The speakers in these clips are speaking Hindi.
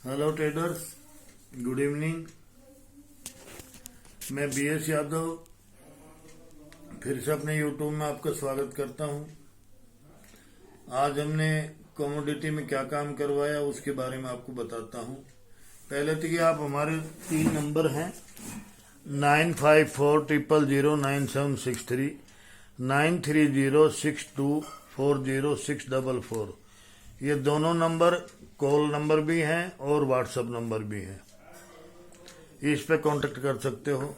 Hello traders, good evening. मैं BS यादव फिर से अपने यूट्यूब में आपका स्वागत करता हूं। आज हमने कमोडिटी में क्या काम करवाया उसके बारे में आपको बताता हूं। पहले तो ये आप हमारे 3 नंबर हैं 9540009763, 9306240644। ये दोनों नंबर कॉल नंबर भी हैं और व्हाट्सएप नंबर भी हैं, इस पे कांटेक्ट कर सकते हो।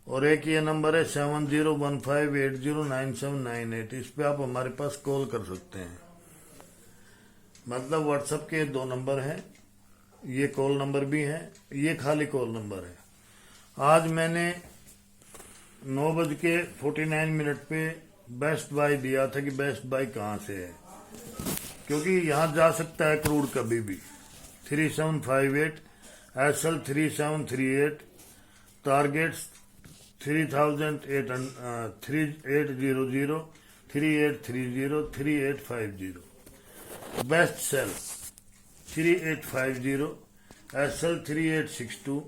और एक ये नंबर है 7015809798, इस पे आप हमारे पास कॉल कर सकते हैं। मतलब व्हाट्सएप के 2 नंबर हैं, ये कॉल नंबर भी है, ये खाली कॉल नंबर है। आज मैंने 9:49 पे बेस्ट बाय दिया था कि बेस्ट बाय कहाँ से है, क्योंकि यहाँ जा सकता है क्रूड कभी भी। 3758 SL 3738 targets 3800 3800 3830 3850। Best sell 3850 SL 3862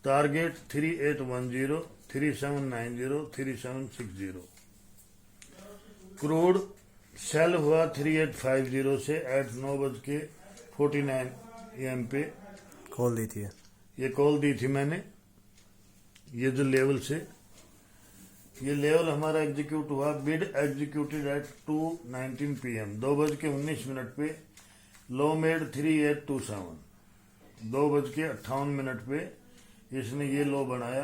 target 3810 3790 3760। Crude sell हुआ 3850 से एट 9:49 AM पे कॉल दी थी। ये कॉल दी थी मैंने। ये जो लेवल से ये लेवल हमारा एग्जीक्यूट हुआ। बिड एग्जीक्यूटेड एट 2:19 PM 2:19 पे। लो मेड 3827 2:58 पे इसने ये लो बनाया।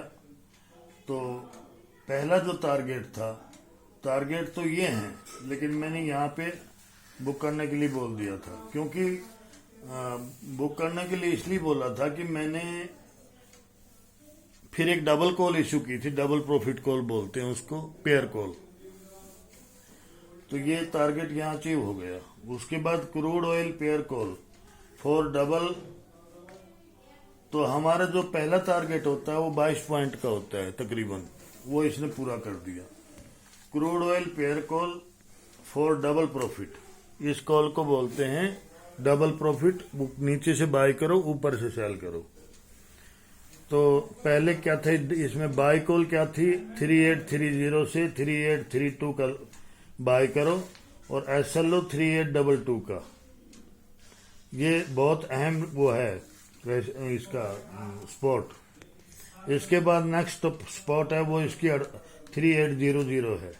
तो पहला जो टारगेट था, टारगेट तो ये हैं, लेकिन मैंने यहाँ पे बुक करने के लिए बोल दिया था। क्योंकि बुक करने के लिए इसलिए बोला था कि मैंने फिर एक डबल कॉल इशू की थी, डबल प्रॉफिट कॉल बोलते हैं उसको, पेयर कॉल। तो ये टारगेट यहाँ अचीव हो गया। उसके बाद crude oil pair call for double. तो हमारा जो पहला टारगेट होता है वो 22 पॉइंट का होता है तकरीबन, वो इसने पूरा कर दिया। Crude oil pair call for double profit, इस कॉल को बोलते हैं डबल प्रॉफिट। नीचे से बाय करो, ऊपर से सेल करो। तो पहले क्या था इसमें, बाय कॉल क्या थी, 3830 से 3832 का बाय करो और SL लो 3822 का। ये बहुत अहम वो है इसका स्पॉट। इसके बाद नेक्स्ट स्पॉट है वो इसकी 3800 है।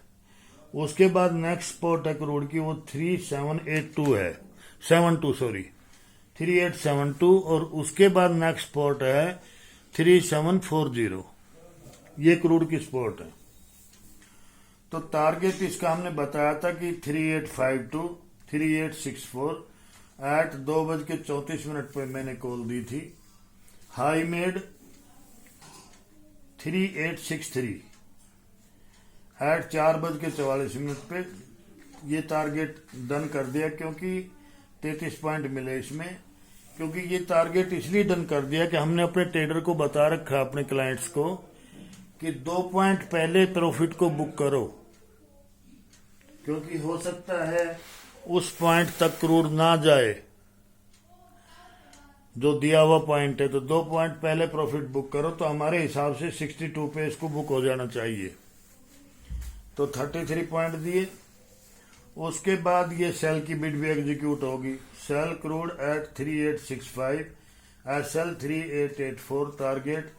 उसके बाद नेक्स्ट स्पॉट है क्रूड की, वो 3782 है, 3872। और उसके बाद नेक्स्ट स्पॉट है 3740। ये क्रूड की स्पॉट है। तो टारगेट इसका हमने बताया था कि 3852 3864 एट 2:34 पे मैंने कॉल दी थी। हाई मेड 3863 एट 4:44 पे ये टारगेट डन कर दिया, क्योंकि 33 पॉइंट मिले इसमें। क्योंकि ये टारगेट इसलिए डन कर दिया कि हमने अपने ट्रेडर को बता रखा, अपने क्लाइंट्स को, कि 2 पॉइंट पहले प्रॉफिट को बुक करो, क्योंकि हो सकता है उस पॉइंट तक क्रूड ना जाए जो दिया हुआ पॉइंट है। तो 2 पॉइंट पहले प्रॉफिट बुक करो। तो हमारे हिसाब से 62 पे इसको बुक हो जाना चाहिए। तो 33 पॉइंट दिए। उसके बाद ये सेल की बिड भी एग्जीक्यूट होगी। Sell crude at 3865 SL 3884 target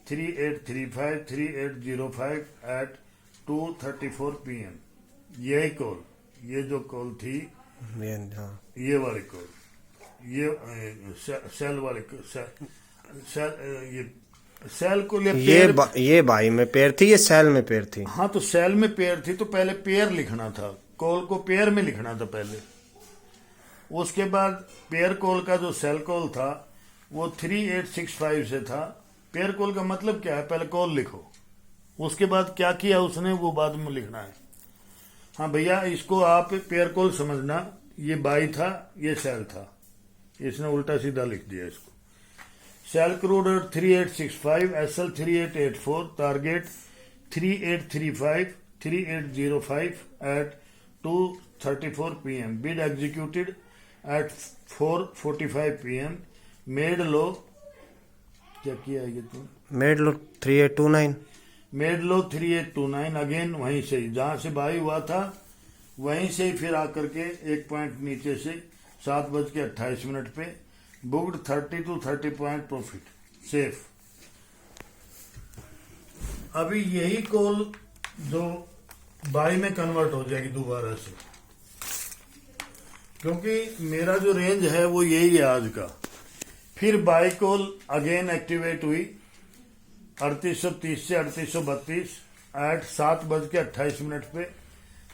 3835 3805 at 2:34 PM। यही कॉल, ये जो कॉल थी, ये वाली कॉल, ये सेल वाले ये सेल को ये बाई में पेयर थी, ये सेल में पेयर थी। हाँ, तो सेल में पेयर थी। तो पहले पेयर लिखना था, कॉल को पेयर में लिखना था पहले। उसके बाद पेयर कॉल का जो सेल कॉल था वो 3865 से था। पेयर कॉल का मतलब क्या है, पहले कॉल लिखो, उसके बाद क्या किया उसने वो बाद में लिखना है। हाँ भैया, इसको आप पेयर कॉल समझना। ये बाई था, ये सेल था, इसने उल्टा सीधा लिख दिया इसको। Sell crude 3865 SL 3884 target 3835 3805 at 2:34 PM. Bid executed at 4:45 PM. Made low, क्या किया है ये तुम? Made low 3829। Made low 3829, again वहीं से ही जहां से बाई हुआ था वहीं से ही फिर आकर के एक पॉइंट नीचे से 7:28 पे booked 30 to 30 point profit safe. अभी यही कॉल जो बाई में कन्वर्ट हो जाएगी दोबारा से, क्योंकि मेरा जो रेंज है वो यही है आज का। फिर बाई कॉल अगेन एक्टिवेट हुई 3830 से 3832 एट 7:28 पे।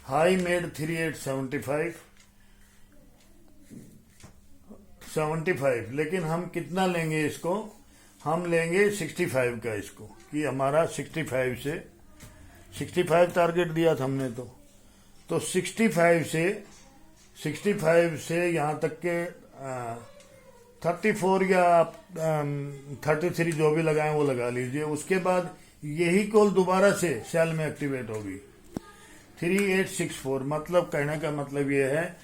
हाई मेड 3875, लेकिन हम कितना लेंगे इसको? हम लेंगे 65 का इसको, कि हमारा 65 से 65 टारगेट दिया था हमने तो 65 से यहाँ तक के 34 या 33 जो भी लगाएं वो लगा लीजिए। उसके बाद यही कॉल दोबारा से सेल में एक्टिवेट होगी 3864। मतलब कहने का मतलब ये है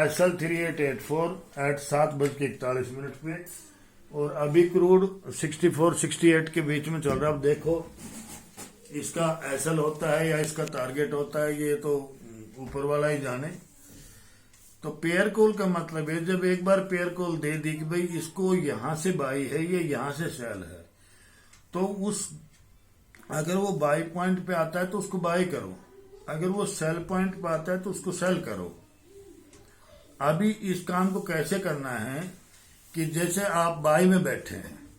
SL 3884 एट 7:41 पे, और अभी क्रूड 64-68 के बीच में चल रहा है। अब देखो इसका SL होता है या इसका टारगेट होता है, ये तो ऊपर वाला ही जाने। तो पेयर कॉल का मतलब है जब एक बार पेयर कॉल दे दी कि भाई इसको यहां से बाई है, ये यहां से सेल है, तो उस अगर वो बाई पॉइंट पे आता है तो उसको बाई करो, अगर वो सेल पॉइंट पे आता है तो उसको सेल करो। अभी इस काम को कैसे करना है कि जैसे आप बाई में बैठे हैं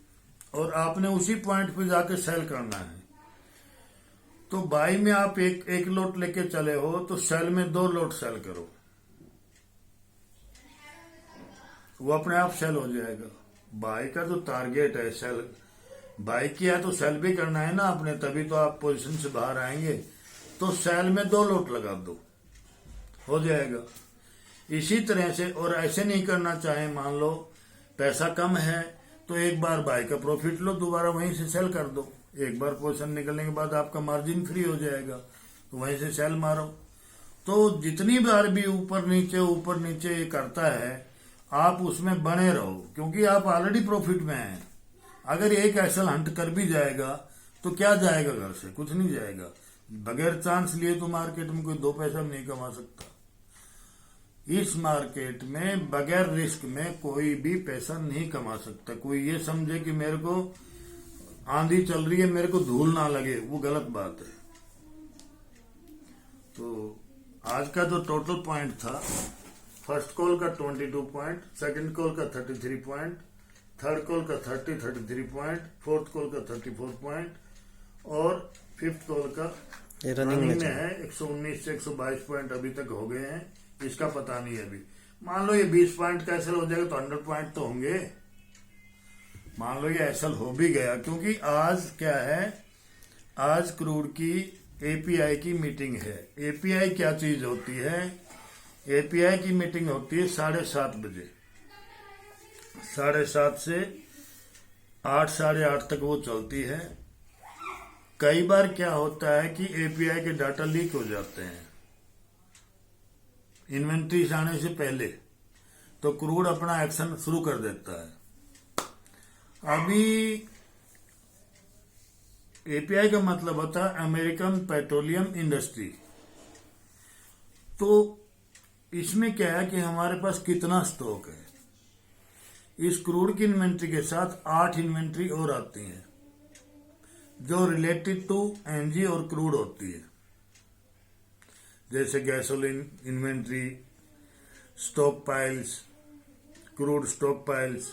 और आपने उसी पॉइंट पे जाके सेल करना है, तो बाई में आप एक लोट लेके चले हो तो सेल में 2 लोट सेल करो, वो अपने आप सेल हो जाएगा। बाई का जो टारगेट है सेल, बाई किया तो सेल भी करना है ना आपने, तभी तो आप पोजीशन से बाहर आएंगे। तो सेल में 2 लोट लगा दो, हो जाएगा। इसी तरह से, और ऐसे नहीं करना चाहे, मान लो पैसा कम है तो एक बार बाई का प्रॉफिट लो, दोबारा वहीं से सेल कर दो। एक बार पोजीशन निकलने के बाद आपका मार्जिन फ्री हो जाएगा, तो वहीं से सेल मारो। तो जितनी बार भी ऊपर नीचे ये करता है, आप उसमें बने रहो, क्योंकि आप ऑलरेडी प्रॉफिट में हैं। अगर एक एसएल हंट कर भी जाएगा तो क्या जाएगा घर से? कुछ नहीं जाएगा। बगैर चांस लिए तो मार्केट में कोई 2 पैसा भी नहीं कमा सकता। इस मार्केट में बगैर रिस्क में कोई भी पैसा नहीं कमा सकता। कोई ये समझे कि मेरे को आंधी चल रही है, मेरे को धूल ना लगे, वो गलत बात है। तो आज का जो टोटल पॉइंट था, फर्स्ट कॉल का 22 पॉइंट, सेकंड कॉल का 33 पॉइंट, थर्ड कॉल का 33 पॉइंट, फोर्थ कॉल का 34 पॉइंट, और फिफ्थ कॉल का रनिंग में है 119 से 122 पॉइंट अभी तक हो गए हैं। इसका पता नहीं है अभी। मान लो ये 20 पॉइंट का एसएल हो जाएगा तो 100 पॉइंट तो होंगे। मान लो ये एसएल हो भी गया, क्योंकि आज क्या है, आज क्रूड की एपीआई की मीटिंग है। एपीआई क्या चीज होती है? एपीआई की मीटिंग होती है 7:30 बजे, 7:30 से 8, 8:30 तक वो चलती है। कई बार क्या होता है कि एपीआई के डाटा लीक हो जाते हैं इन्वेंट्री आने से पहले, तो क्रूड अपना एक्शन शुरू कर देता है। अभी एपीआई का मतलब होता है अमेरिकन पेट्रोलियम इंडस्ट्री। तो इसमें क्या है कि हमारे पास कितना स्टॉक है। इस क्रूड की इन्वेंट्री के साथ 8 इन्वेंट्री और आती हैं जो रिलेटेड टू एनजी और क्रूड होती है, जैसे gasoline inventory, stock piles, crude stock piles,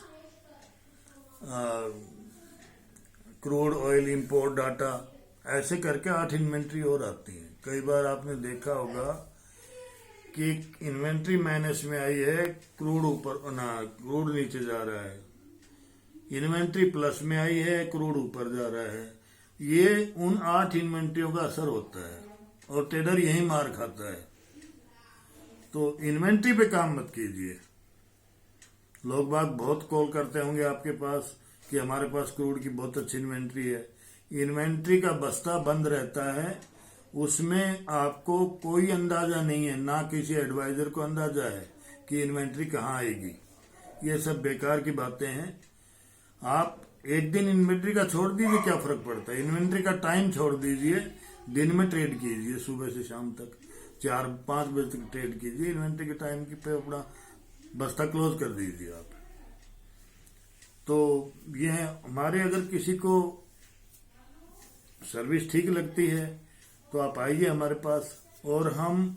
crude oil import data, ऐसे करके 8 इन्वेंट्री और आती है। कई बार आपने देखा होगा कि इन्वेंट्री माइनस में आई है, क्रूड ऊपर ना, क्रूड नीचे जा रहा है। इन्वेंट्री प्लस में आई है, क्रूड ऊपर जा रहा है। ये उन 8 इन्वेंट्रियों का असर होता है और ट्रेडर यही मार खाता है। तो इन्वेंट्री पे काम मत कीजिए। लोग बाग बहुत कॉल करते होंगे आपके पास कि हमारे पास क्रूड की बहुत अच्छी इन्वेंट्री है। इन्वेंट्री का बस्ता बंद रहता है, उसमें आपको कोई अंदाजा नहीं है, ना किसी एडवाइजर को अंदाजा है कि इन्वेंट्री कहाँ आएगी। ये सब बेकार की बातें हैं। आप एक दिन इन्वेंट्री का छोड़ दीजिए, क्या फर्क पड़ता है। इन्वेंट्री का टाइम छोड़ दीजिए, दिन में ट्रेड कीजिए, सुबह से शाम तक 4-5 बजे तक ट्रेड कीजिए। इन्वेंट्री के टाइम की पे अपना बस्ता क्लोज कर दीजिए आप। तो ये है हमारे, अगर किसी को सर्विस ठीक लगती है तो आप आइए हमारे पास। और हम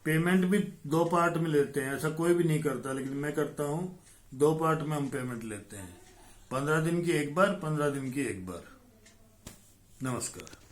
पेमेंट भी 2 पार्ट में लेते हैं, ऐसा कोई भी नहीं करता, लेकिन मैं करता हूं 2 पार्ट में हम पेमेंट लेते हैं, 15 दिन की एक बार, 15 दिन की एक बार। नमस्कार।